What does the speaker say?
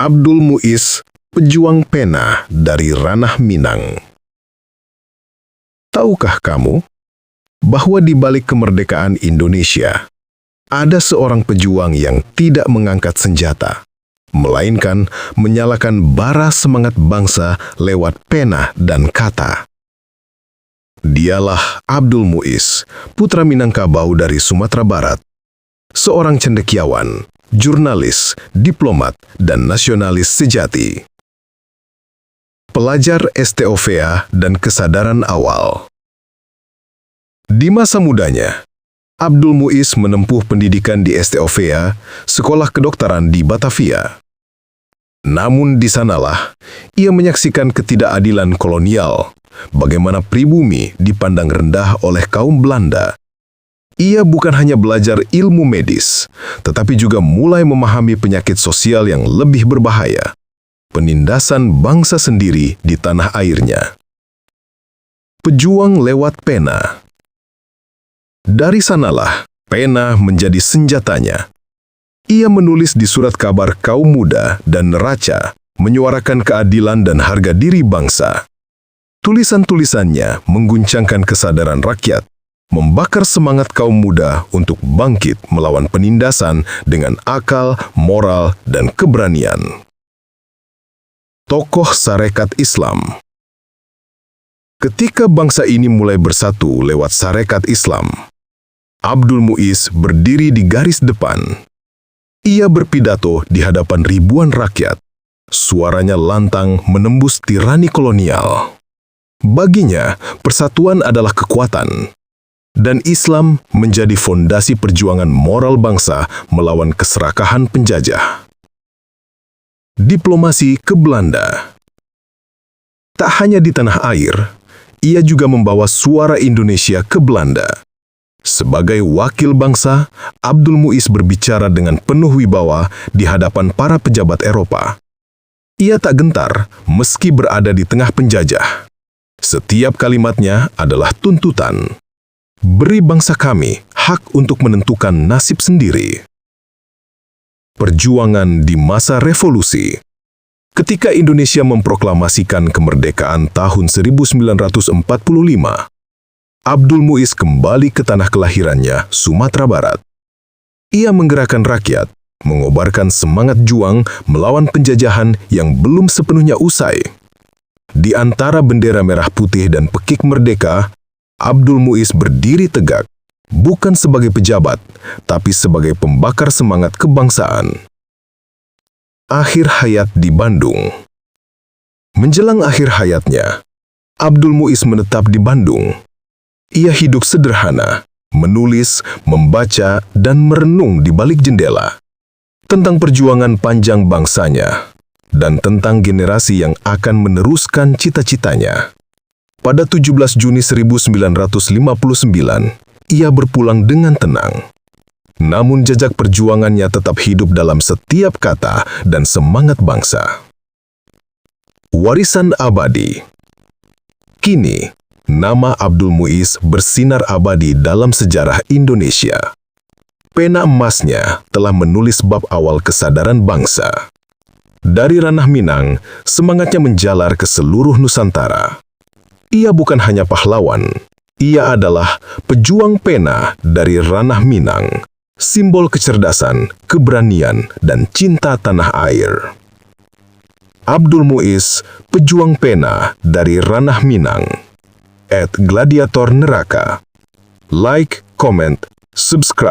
Abdul Muiz, pejuang pena dari ranah Minang. Tahukah kamu bahwa di balik kemerdekaan Indonesia, ada seorang pejuang yang tidak mengangkat senjata, melainkan menyalakan bara semangat bangsa lewat pena dan kata. Dialah Abdul Muiz, putra Minangkabau dari Sumatera Barat, seorang cendekiawan, jurnalis, diplomat, dan nasionalis sejati. Pelajar STOVA dan kesadaran awal. Di masa mudanya, Abdul Muiz menempuh pendidikan di STOVA, sekolah kedokteran di Batavia. Namun di sanalah, ia menyaksikan ketidakadilan kolonial, bagaimana pribumi dipandang rendah oleh kaum Belanda. Ia bukan hanya belajar ilmu medis, tetapi juga mulai memahami penyakit sosial yang lebih berbahaya, penindasan bangsa sendiri di tanah airnya. Pejuang lewat pena. Dari sanalah, pena menjadi senjatanya. Ia menulis di surat kabar kaum muda dan neraca, menyuarakan keadilan dan harga diri bangsa. Tulisan-tulisannya mengguncangkan kesadaran rakyat, membakar semangat kaum muda untuk bangkit melawan penindasan dengan akal, moral, dan keberanian. Tokoh Sarekat Islam. Ketika bangsa ini mulai bersatu lewat Sarekat Islam, Abdul Muiz berdiri di garis depan. Ia berpidato di hadapan ribuan rakyat. Suaranya lantang menembus tirani kolonial. Baginya, persatuan adalah kekuatan, dan Islam menjadi fondasi perjuangan moral bangsa melawan keserakahan penjajah. Diplomasi ke Belanda. Tak hanya di tanah air, ia juga membawa suara Indonesia ke Belanda. Sebagai wakil bangsa, Abdul Muiz berbicara dengan penuh wibawa di hadapan para pejabat Eropa. Ia tak gentar meski berada di tengah penjajah. Setiap kalimatnya adalah tuntutan. Beri bangsa kami hak untuk menentukan nasib sendiri. Perjuangan di masa revolusi. Ketika Indonesia memproklamasikan kemerdekaan tahun 1945, Abdul Muiz kembali ke tanah kelahirannya, Sumatera Barat. Ia menggerakkan rakyat, mengobarkan semangat juang melawan penjajahan yang belum sepenuhnya usai. Di antara bendera merah putih dan pekik merdeka, Abdul Muiz berdiri tegak, bukan sebagai pejabat, tapi sebagai pembakar semangat kebangsaan. Akhir hayat di Bandung. Menjelang akhir hayatnya, Abdul Muiz menetap di Bandung. Ia hidup sederhana, menulis, membaca, dan merenung di balik jendela tentang perjuangan panjang bangsanya dan tentang generasi yang akan meneruskan cita-citanya. Pada 17 Juni 1959, ia berpulang dengan tenang. Namun jejak perjuangannya tetap hidup dalam setiap kata dan semangat bangsa. Warisan abadi. Kini, nama Abdul Muiz bersinar abadi dalam sejarah Indonesia. Pena emasnya telah menulis bab awal kesadaran bangsa. Dari ranah Minang, semangatnya menjalar ke seluruh Nusantara. Ia bukan hanya pahlawan, ia adalah pejuang pena dari ranah Minang, simbol kecerdasan, keberanian, dan cinta tanah air. Abdul Muiz, pejuang pena dari ranah Minang. @gladiator neraka. Like, comment, subscribe.